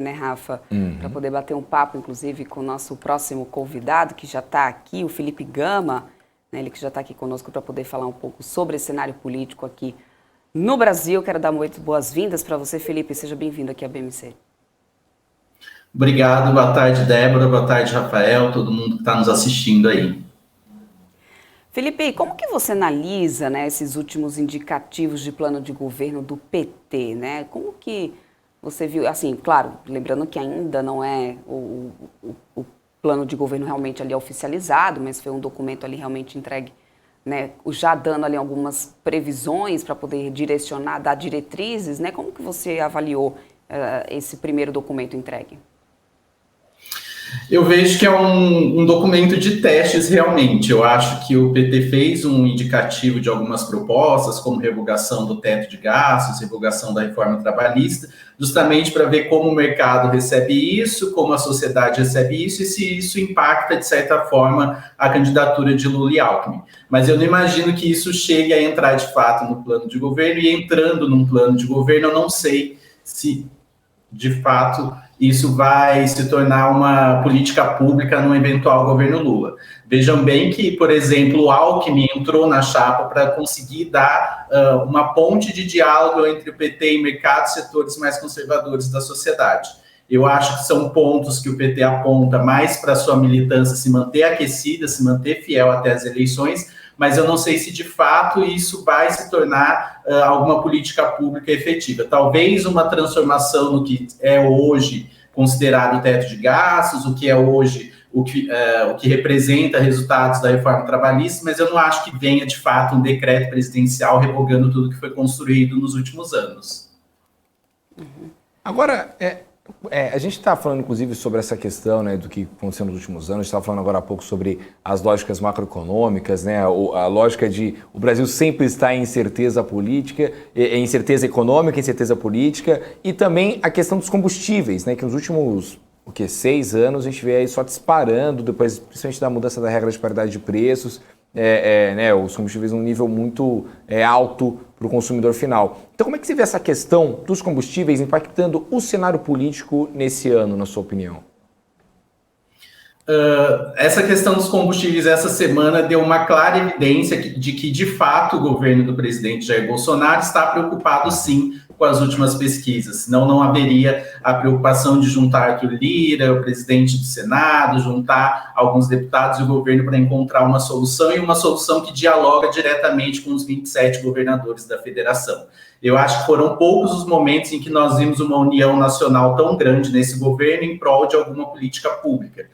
né, Rafa, para poder bater um papo, inclusive, com o nosso próximo convidado, que já está aqui, o Felipe Gama, né, ele que já está aqui conosco para poder falar um pouco sobre esse cenário político aqui no Brasil. Quero dar muito boas-vindas para você, Felipe, seja bem-vindo aqui à BMC. Obrigado, boa tarde, Débora, boa tarde, Rafael, todo mundo que está nos assistindo aí. Felipe, como que você analisa, né, esses últimos indicativos de plano de governo do PT, né? Como que você viu, assim, claro, lembrando que ainda não é o plano de governo realmente ali oficializado, mas foi um documento ali realmente entregue, né, já dando ali algumas previsões para poder direcionar, dar diretrizes, né? Como que você avaliou esse primeiro documento entregue? Eu vejo que é um documento de testes realmente. Eu acho que o PT fez um indicativo de algumas propostas, como revogação do teto de gastos, revogação da reforma trabalhista, justamente para ver como o mercado recebe isso, como a sociedade recebe isso e se isso impacta, de certa forma, a candidatura de Lula e Alckmin. Mas eu não imagino que isso chegue a entrar, de fato, no plano de governo, e entrando num plano de governo, eu não sei se, de fato, isso vai se tornar uma política pública no eventual governo Lula. Vejam bem que, por exemplo, o Alckmin entrou na chapa para conseguir dar uma ponte de diálogo entre o PT e mercados, setores mais conservadores da sociedade. Eu acho que são pontos que o PT aponta mais para a sua militância se manter aquecida, se manter fiel até as eleições, mas eu não sei se de fato isso vai se tornar alguma política pública efetiva. Talvez uma transformação no que é hoje considerado o teto de gastos, o que é hoje o que representa resultados da reforma trabalhista, mas eu não acho que venha de fato um decreto presidencial revogando tudo que foi construído nos últimos anos. Agora, a gente está falando, inclusive, sobre essa questão, né, do que aconteceu nos últimos anos. A gente estava falando agora há pouco sobre as lógicas macroeconômicas, né, a lógica de o Brasil sempre está em incerteza política, em incerteza econômica, incerteza política, e também a questão dos combustíveis, né, que nos últimos 6 anos a gente vê aí só disparando, depois, principalmente da mudança da regra de paridade de preços, né, os combustíveis num nível muito alto para o consumidor final. Então, como é que você vê essa questão dos combustíveis impactando o cenário político nesse ano, na sua opinião? Essa questão dos combustíveis essa semana deu uma clara evidência de que, de fato, o governo do presidente Jair Bolsonaro está preocupado, sim, com as últimas pesquisas, senão não haveria a preocupação de juntar Arthur Lira, o presidente do Senado, juntar alguns deputados e o governo para encontrar uma solução, e uma solução que dialoga diretamente com os 27 governadores da federação. Eu acho que foram poucos os momentos em que nós vimos uma união nacional tão grande nesse governo em prol de alguma política pública.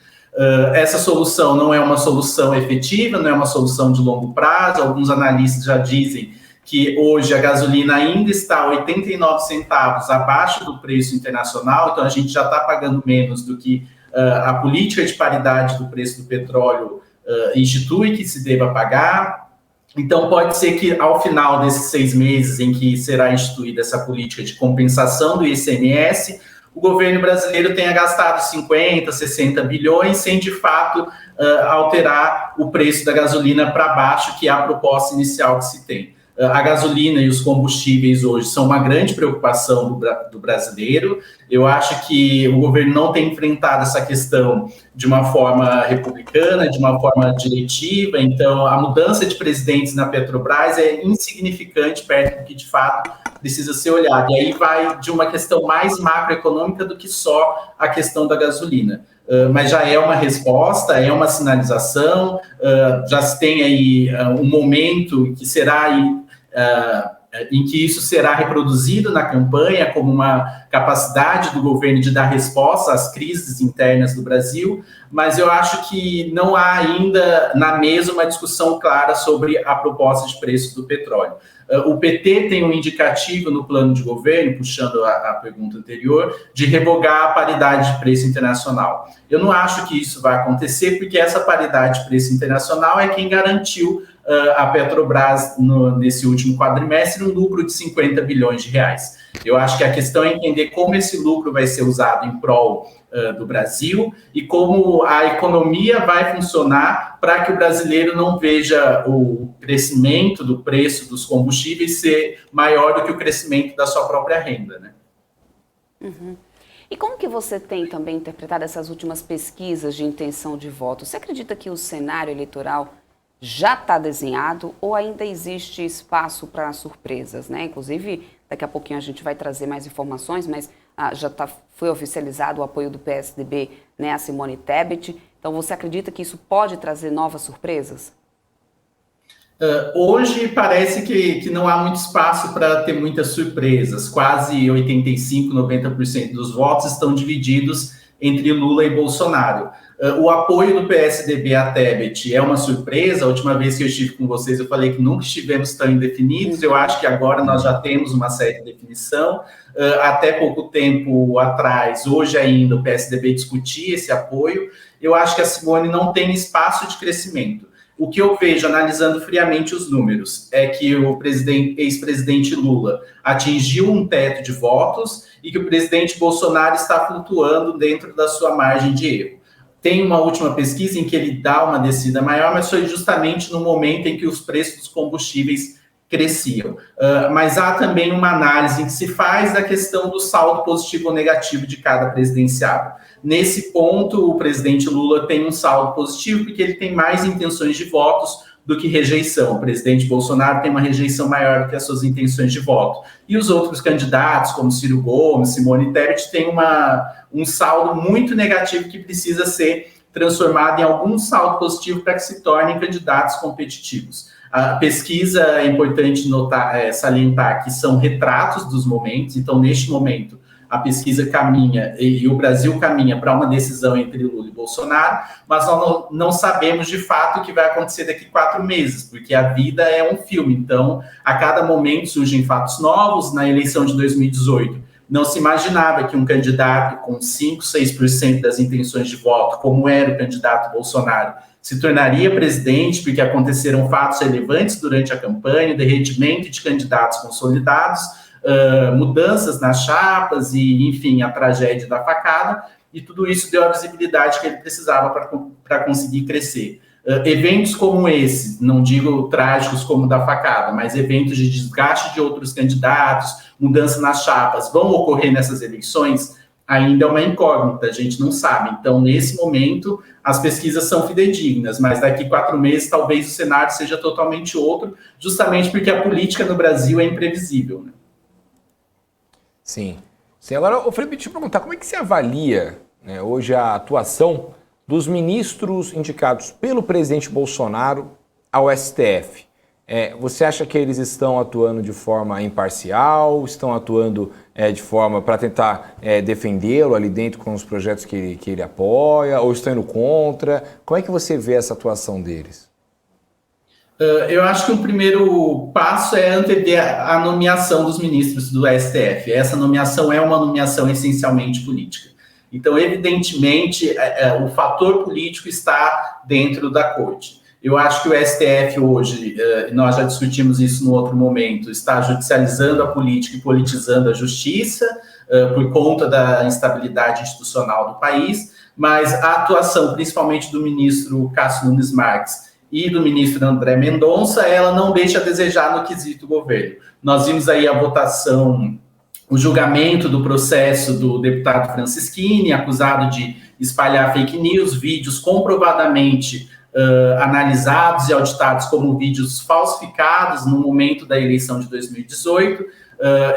Essa solução não é uma solução efetiva, não é uma solução de longo prazo. Alguns analistas já dizem que hoje a gasolina ainda está 89 centavos abaixo do preço internacional, então a gente já está pagando menos do que a política de paridade do preço do petróleo institui que se deva pagar. Então pode ser que ao final desses 6 meses em que será instituída essa política de compensação do ICMS, o governo brasileiro tenha gastado 50, 60 bilhões sem, de fato, alterar o preço da gasolina para baixo, que é a proposta inicial que se tem. A gasolina e os combustíveis hoje são uma grande preocupação do brasileiro. Eu acho que o governo não tem enfrentado essa questão de uma forma republicana, de uma forma diretiva. Então, a mudança de presidentes na Petrobras é insignificante perto do que, de fato, precisa ser olhado. E aí vai de uma questão mais macroeconômica do que só a questão da gasolina. Mas já é uma resposta, é uma sinalização, já se tem aí um momento que será aí, em que isso será reproduzido na campanha como uma capacidade do governo de dar resposta às crises internas do Brasil, mas eu acho que não há ainda na mesa uma discussão clara sobre a proposta de preço do petróleo. O PT tem um indicativo no plano de governo, puxando a pergunta anterior, de revogar a paridade de preço internacional. Eu não acho que isso vai acontecer, porque essa paridade de preço internacional é quem garantiu a Petrobras, nesse último quadrimestre, um lucro de 50 bilhões de reais. Eu acho que a questão é entender como esse lucro vai ser usado em prol do Brasil e como a economia vai funcionar para que o brasileiro não veja o crescimento do preço dos combustíveis ser maior do que o crescimento da sua própria renda, né? Uhum. E como que você tem também interpretado essas últimas pesquisas de intenção de voto? Você acredita que o cenário eleitoral já está desenhado ou ainda existe espaço para surpresas, né? Inclusive, daqui a pouquinho a gente vai trazer mais informações, mas foi oficializado o apoio do PSDB, né, a Simone Tebet. Então, você acredita que isso pode trazer novas surpresas? Hoje parece que não há muito espaço para ter muitas surpresas. Quase 85%, 90% dos votos estão divididos entre Lula e Bolsonaro. O apoio do PSDB à Tebet é uma surpresa. A última vez que eu estive com vocês, eu falei que nunca estivemos tão indefinidos. Eu acho que agora nós já temos uma certa definição. Até pouco tempo atrás, hoje ainda, o PSDB discutia esse apoio. Eu acho que a Simone não tem espaço de crescimento. O que eu vejo, analisando friamente os números, é que o ex-presidente Lula atingiu um teto de votos e que o presidente Bolsonaro está flutuando dentro da sua margem de erro. Tem uma última pesquisa em que ele dá uma descida maior, mas foi justamente no momento em que os preços dos combustíveis cresciam. Mas há também uma análise que se faz da questão do saldo positivo ou negativo de cada presidenciável. Nesse ponto, o presidente Lula tem um saldo positivo porque ele tem mais intenções de votos do que rejeição. O presidente Bolsonaro tem uma rejeição maior do que as suas intenções de voto. E os outros candidatos, como Ciro Gomes, Simone Tebet, têm um saldo muito negativo que precisa ser transformado em algum saldo positivo para que se tornem candidatos competitivos. A pesquisa, é importante salientar que são retratos dos momentos. Então, neste momento, a pesquisa caminha e o Brasil caminha para uma decisão entre Lula e Bolsonaro, mas nós não sabemos de fato o que vai acontecer daqui 4 meses, porque a vida é um filme. Então, a cada momento surgem fatos novos. Na eleição de 2018, não se imaginava que um candidato com 5%, 6% das intenções de voto, como era o candidato Bolsonaro, se tornaria presidente, porque aconteceram fatos relevantes durante a campanha, derretimento de candidatos consolidados, mudanças nas chapas e, enfim, a tragédia da facada, e tudo isso deu a visibilidade que ele precisava para conseguir crescer. Eventos como esse, não digo trágicos como o da facada, mas eventos de desgaste de outros candidatos, mudança nas chapas, vão ocorrer nessas eleições? Ainda é uma incógnita, a gente não sabe. Então, nesse momento, as pesquisas são fidedignas, mas daqui 4 meses, talvez o cenário seja totalmente outro, justamente porque a política no Brasil é imprevisível, né? Sim. Agora, Felipe, deixa eu perguntar, como é que você avalia, né, hoje a atuação dos ministros indicados pelo presidente Bolsonaro ao STF? Você acha que eles estão atuando de forma imparcial, estão atuando de forma para tentar defendê-lo ali dentro com os projetos que ele apoia, ou estão indo contra? Como é que você vê essa atuação deles? Eu acho que o primeiro passo é antever a nomeação dos ministros do STF. Essa nomeação é uma nomeação essencialmente política. Então, evidentemente, o fator político está dentro da corte. Eu acho que o STF hoje, nós já discutimos isso no outro momento, está judicializando a política e politizando a justiça por conta da instabilidade institucional do país, mas a atuação, principalmente do ministro Cássio Nunes Marques e do ministro André Mendonça, ela não deixa a desejar no quesito governo. Nós vimos aí a votação, o julgamento do processo do deputado Francisquini, acusado de espalhar fake news, vídeos comprovadamente analisados e auditados como vídeos falsificados no momento da eleição de 2018.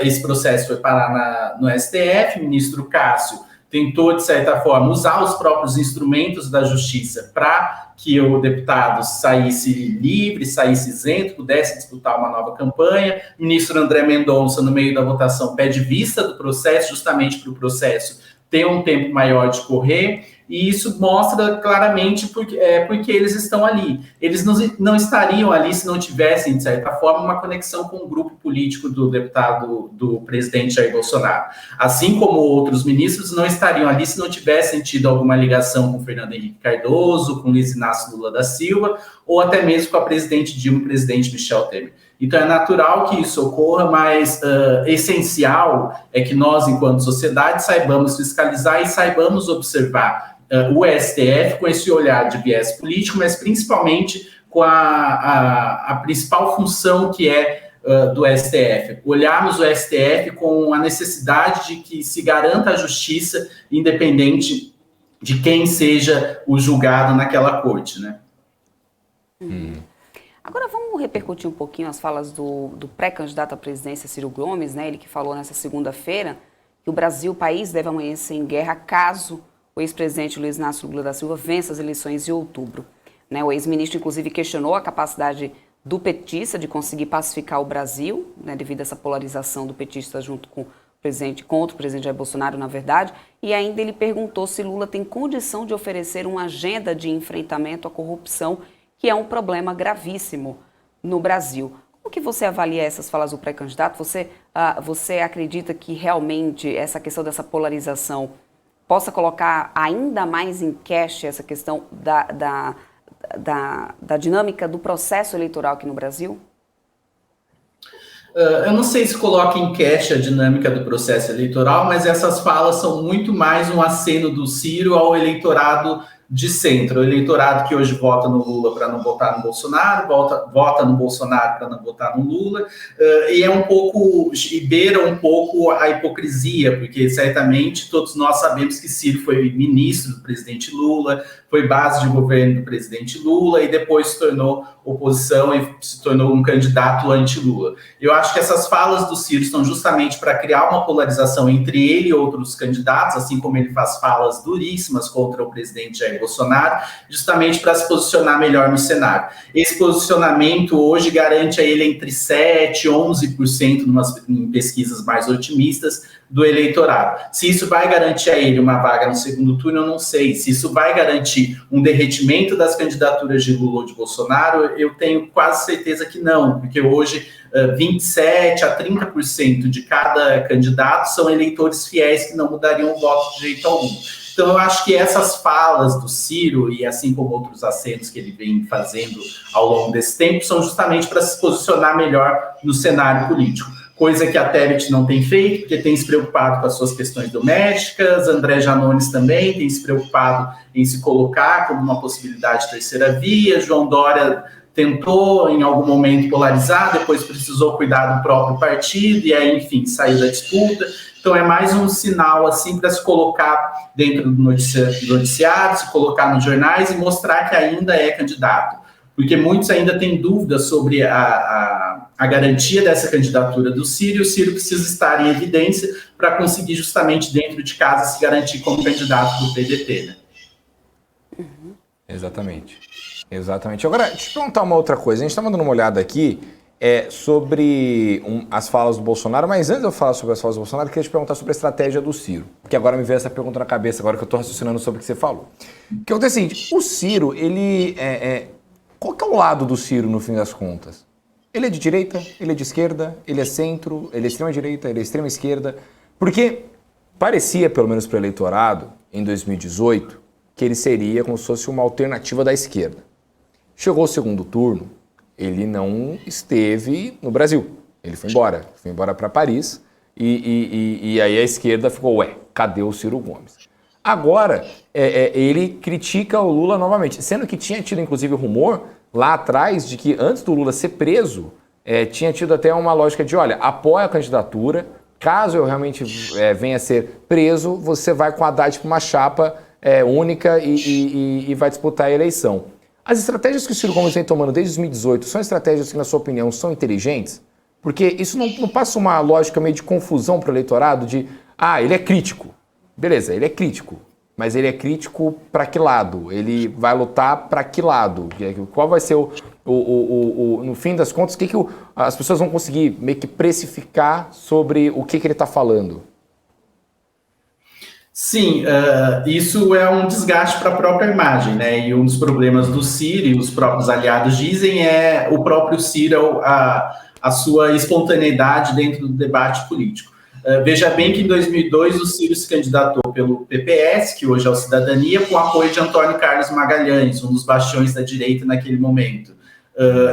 Esse processo foi parar no STF. O ministro Cássio tentou, de certa forma, usar os próprios instrumentos da justiça para que o deputado saísse livre, saísse isento, pudesse disputar uma nova campanha. O ministro André Mendonça, no meio da votação, pede vista do processo, justamente para o processo ter um tempo maior de correr, e isso mostra claramente porque eles estão ali. Eles não estariam ali se não tivessem, de certa forma, uma conexão com o grupo político do deputado, do presidente Jair Bolsonaro. Assim como outros ministros não estariam ali se não tivessem tido alguma ligação com Fernando Henrique Cardoso, com Luiz Inácio Lula da Silva, ou até mesmo com a presidente Dilma e o presidente Michel Temer. Então é natural que isso ocorra, mas essencial é que nós, enquanto sociedade, saibamos fiscalizar e saibamos observar o STF com esse olhar de viés político, mas principalmente com a principal função que é do STF, olharmos o STF com a necessidade de que se garanta a justiça independente de quem seja o julgado naquela corte, né? Agora vamos repercutir um pouquinho as falas do pré-candidato à presidência, Ciro Gomes, né? Ele que falou nessa segunda-feira que o Brasil, o país, deve amanhecer em guerra caso o ex-presidente Luiz Inácio Lula da Silva vença as eleições em outubro. Né? O ex-ministro, inclusive, questionou a capacidade do petista de conseguir pacificar o Brasil, né, devido a essa polarização do petista junto com o presidente, contra o presidente Jair Bolsonaro, na verdade, e ainda ele perguntou se Lula tem condição de oferecer uma agenda de enfrentamento à corrupção, que é um problema gravíssimo no Brasil. Como que você avalia essas falas do pré-candidato? Você acredita que realmente essa questão dessa polarização possa colocar ainda mais em queixa essa questão da dinâmica do processo eleitoral aqui no Brasil? Eu não sei se coloca em queixa a dinâmica do processo eleitoral, mas essas falas são muito mais um aceno do Ciro ao eleitorado de centro, o eleitorado que hoje vota no Lula para não votar no Bolsonaro, vota no Bolsonaro para não votar no Lula, e é um pouco, e beira um pouco a hipocrisia, porque certamente todos nós sabemos que Ciro foi ministro do presidente Lula, foi base de governo do presidente Lula e depois se tornou oposição e se tornou um candidato anti-Lula. Eu acho que essas falas do Ciro estão justamente para criar uma polarização entre ele e outros candidatos, assim como ele faz falas duríssimas contra o presidente Jair Bolsonaro, justamente para se posicionar melhor no cenário. Esse posicionamento hoje garante a ele entre 7% e 11% em pesquisas mais otimistas do eleitorado. Se isso vai garantir a ele uma vaga no segundo turno, eu não sei. Se isso vai garantir um derretimento das candidaturas de Lula ou de Bolsonaro, eu tenho quase certeza que não, porque hoje 27% a 30% de cada candidato são eleitores fiéis que não mudariam o voto de jeito algum. Então, eu acho que essas falas do Ciro, e assim como outros acenos que ele vem fazendo ao longo desse tempo, são justamente para se posicionar melhor no cenário político. Coisa que a Tebet não tem feito, porque tem se preocupado com as suas questões domésticas, André Janones também tem se preocupado em se colocar como uma possibilidade de terceira via, João Dória tentou em algum momento polarizar, depois precisou cuidar do próprio partido, e aí, enfim, saiu da disputa. Então é mais um sinal assim para se colocar dentro do noticiário, se colocar nos jornais e mostrar que ainda é candidato. Porque muitos ainda têm dúvidas sobre a garantia dessa candidatura do Ciro, e o Ciro precisa estar em evidência para conseguir justamente dentro de casa se garantir como candidato do PDT, né? Uhum. Exatamente. Agora, deixa eu te perguntar uma outra coisa. A gente estava dando uma olhada aqui sobre as falas do Bolsonaro, mas antes de eu falar sobre as falas do Bolsonaro, eu queria te perguntar sobre a estratégia do Ciro, porque agora me veio essa pergunta na cabeça, agora que eu estou raciocinando sobre o que você falou. O que acontece é o seguinte, o Ciro, ele... Qual que é o lado do Ciro, no fim das contas? Ele é de direita, ele é de esquerda, ele é centro, ele é extrema-direita, ele é extrema-esquerda. Porque parecia, pelo menos para o eleitorado, em 2018, que ele seria como se fosse uma alternativa da esquerda. Chegou o segundo turno, ele não esteve no Brasil. Ele foi embora para Paris, e aí a esquerda ficou, cadê o Ciro Gomes? Agora, ele critica o Lula novamente, sendo que tinha tido, inclusive, rumor lá atrás de que antes do Lula ser preso, tinha tido até uma lógica de, olha, apoia a candidatura, caso eu realmente venha a ser preso, você vai com a Haddad para uma chapa única e vai disputar a eleição. As estratégias que o Ciro Gomes vem tomando desde 2018 são estratégias que, na sua opinião, são inteligentes? Porque isso não passa uma lógica meio de confusão para o eleitorado de, ele é crítico. Beleza, ele é crítico, mas ele é crítico para que lado? Ele vai lutar para que lado? Qual vai ser no fim das contas, o que as pessoas vão conseguir meio que precificar sobre o que ele está falando? Sim, isso é um desgaste para a própria imagem, né? E um dos problemas do Ciro, e os próprios aliados dizem, é o próprio Ciro, a sua espontaneidade dentro do debate político. Veja bem que em 2002 o Ciro se candidatou pelo PPS, que hoje é o Cidadania, com apoio de Antônio Carlos Magalhães, um dos bastiões da direita naquele momento.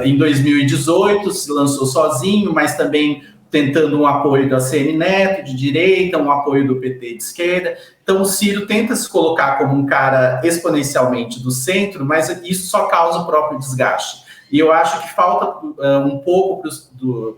Em 2018 se lançou sozinho, mas também tentando um apoio da ACM Neto, de direita, um apoio do PT de esquerda. Então o Ciro tenta se colocar como um cara exponencialmente do centro, mas isso só causa o próprio desgaste. E eu acho que falta um pouco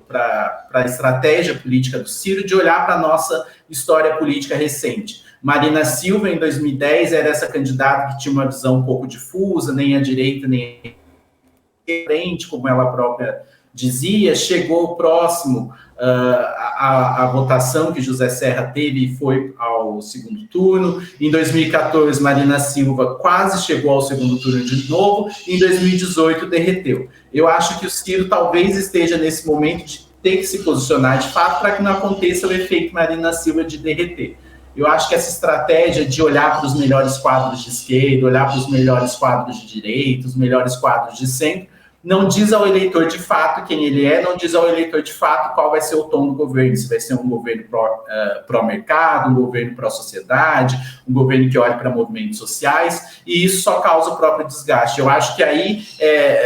para a estratégia política do Ciro de olhar para a nossa história política recente. Marina Silva, em 2010, era essa candidata que tinha uma visão um pouco difusa, nem à direita, nem à frente, como ela própria dizia, chegou próximo à votação que José Serra teve e foi ao segundo turno. Em 2014, Marina Silva quase chegou ao segundo turno de novo. Em 2018, derreteu. Eu acho que o Ciro talvez esteja nesse momento de ter que se posicionar de fato para que não aconteça o efeito Marina Silva de derreter. Eu acho que essa estratégia de olhar para os melhores quadros de esquerda, olhar para os melhores quadros de direita, os melhores quadros de centro, não diz ao eleitor de fato quem ele é, não diz ao eleitor de fato qual vai ser o tom do governo, se vai ser um governo pró-mercado, um governo pró-sociedade, um governo que olhe para movimentos sociais, e isso só causa o próprio desgaste. Eu acho que aí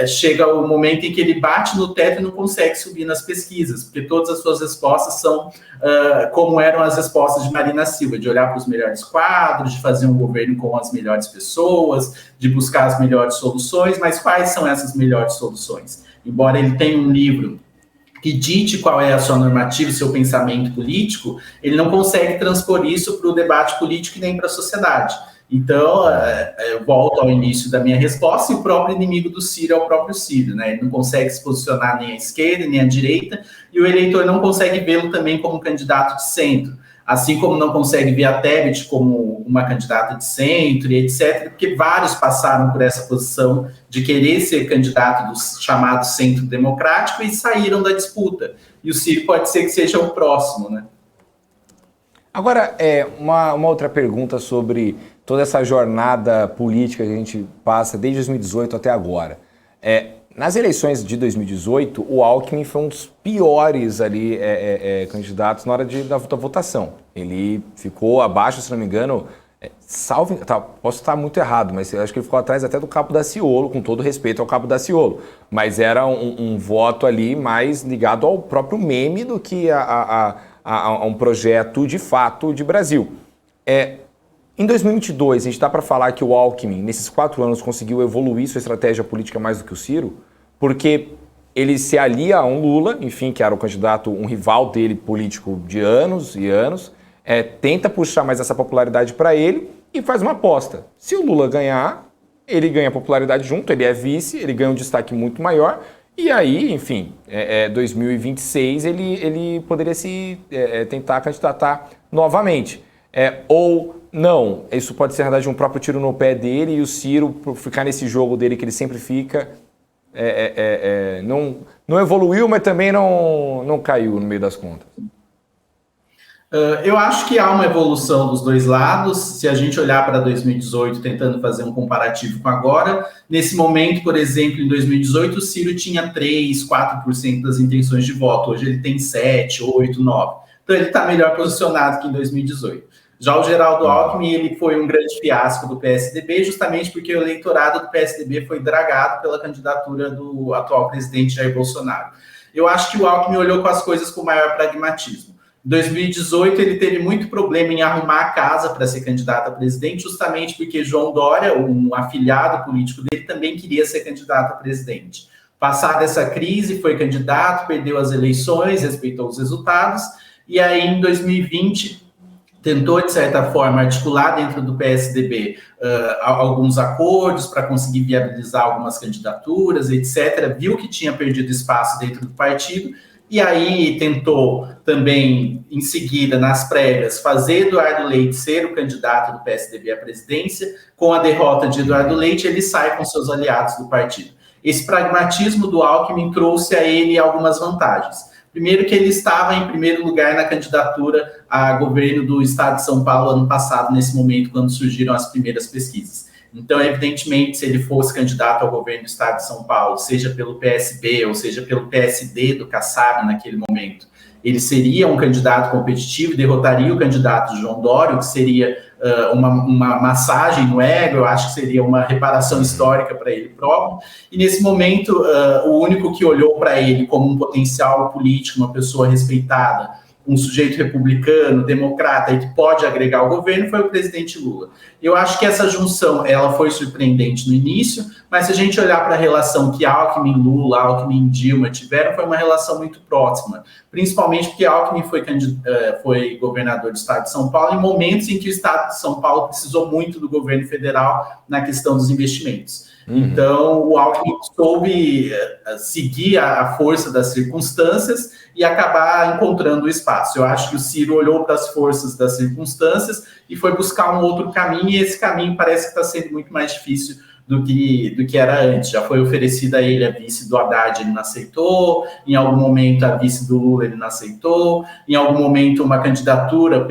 chega o momento em que ele bate no teto e não consegue subir nas pesquisas, porque todas as suas respostas são como eram as respostas de Marina Silva, de olhar para os melhores quadros, de fazer um governo com as melhores pessoas, de buscar as melhores soluções, mas quais são essas melhores soluções? Embora ele tenha um livro que dite qual é a sua normativa, o seu pensamento político, ele não consegue transpor isso para o debate político e nem para a sociedade. Então, eu volto ao início da minha resposta, e o próprio inimigo do Ciro é o próprio Ciro, né? Ele não consegue se posicionar nem à esquerda, nem à direita, e o eleitor não consegue vê-lo também como candidato de centro, assim como não consegue ver a Tebet como uma candidata de centro e etc., porque vários passaram por essa posição de querer ser candidato do chamado centro democrático e saíram da disputa. E o Ciro pode ser que seja o próximo, né? Agora, uma outra pergunta sobre toda essa jornada política que a gente passa desde 2018 até agora. Nas eleições de 2018, o Alckmin foi um dos piores ali candidatos na hora da votação. Ele ficou abaixo, se não me engano, posso estar muito errado, mas eu acho que ele ficou atrás até do Cabo Daciolo, com todo respeito ao Cabo Daciolo. Mas era um voto ali mais ligado ao próprio meme do que a um projeto de fato de Brasil. Em 2022, a gente dá para falar que o Alckmin, nesses 4 anos, conseguiu evoluir sua estratégia política mais do que o Ciro, porque ele se alia a um Lula, enfim, que era o candidato, um rival dele político de anos e anos, tenta puxar mais essa popularidade para ele e faz uma aposta. Se o Lula ganhar, ele ganha popularidade junto, ele é vice, ele ganha um destaque muito maior, e aí, enfim, 2026 ele poderia se tentar candidatar novamente. Ou não, isso pode ser, na verdade, um próprio tiro no pé dele, e o Ciro, por ficar nesse jogo dele que ele sempre fica, não evoluiu, mas também não caiu no meio das contas. Eu acho que há uma evolução dos dois lados. Se a gente olhar para 2018, tentando fazer um comparativo com agora, nesse momento, por exemplo, em 2018, o Ciro tinha 3%, 4% das intenções de voto. Hoje ele tem 7%, 8%, 9%. Então ele está melhor posicionado que em 2018. Já o Geraldo Alckmin, ele foi um grande fiasco do PSDB, justamente porque o eleitorado do PSDB foi dragado pela candidatura do atual presidente Jair Bolsonaro. Eu acho que o Alckmin olhou com as coisas com maior pragmatismo. Em 2018, ele teve muito problema em arrumar a casa para ser candidato a presidente, justamente porque João Dória, um afiliado político dele, também queria ser candidato a presidente. Passada essa crise, foi candidato, perdeu as eleições, respeitou os resultados, e aí em 2020 tentou, de certa forma, articular dentro do PSDB alguns acordos para conseguir viabilizar algumas candidaturas, etc. Viu que tinha perdido espaço dentro do partido, e aí tentou também, em seguida, nas prévias, fazer Eduardo Leite ser o candidato do PSDB à presidência. Com a derrota de Eduardo Leite, ele sai com seus aliados do partido. Esse pragmatismo do Alckmin trouxe a ele algumas vantagens. Primeiro que ele estava em primeiro lugar na candidatura a governo do estado de São Paulo ano passado, nesse momento, quando surgiram as primeiras pesquisas. Então, evidentemente, se ele fosse candidato ao governo do estado de São Paulo, seja pelo PSB ou seja pelo PSD do Kassab naquele momento, ele seria um candidato competitivo, derrotaria o candidato João Dória, que seria uma massagem no ego, eu acho que seria uma reparação histórica para ele próprio. E nesse momento, o único que olhou para ele como um potencial político, uma pessoa respeitada, um sujeito republicano, democrata e que pode agregar ao governo foi o presidente Lula. Eu acho que essa junção ela foi surpreendente no início, mas se a gente olhar para a relação que Alckmin-Lula, Alckmin-Dilma tiveram, foi uma relação muito próxima, principalmente porque Alckmin foi governador do estado de São Paulo em momentos em que o estado de São Paulo precisou muito do governo federal na questão dos investimentos. Então, o Alckmin soube seguir a força das circunstâncias e acabar encontrando o espaço. Eu acho que o Ciro olhou para as forças das circunstâncias e foi buscar um outro caminho, e esse caminho parece que está sendo muito mais difícil do que era antes. Já foi oferecida a ele a vice do Haddad, ele não aceitou, em algum momento a vice do Lula, ele não aceitou, em algum momento uma candidatura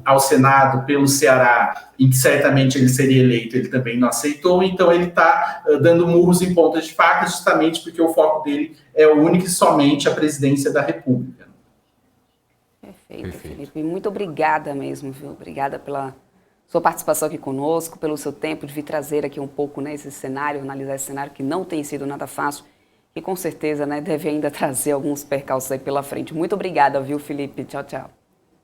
ao Senado pelo Ceará, em que certamente ele seria eleito, ele também não aceitou, então ele está dando murros em pontas de faca, justamente porque o foco dele é único e somente a presidência da República. Perfeito, Felipe. Muito obrigada mesmo, viu? Obrigada pela sua participação aqui conosco, pelo seu tempo de vir trazer aqui um pouco, né, esse cenário, analisar esse cenário que não tem sido nada fácil e com certeza, né, deve ainda trazer alguns percalços aí pela frente. Muito obrigada, viu, Felipe? Tchau, tchau.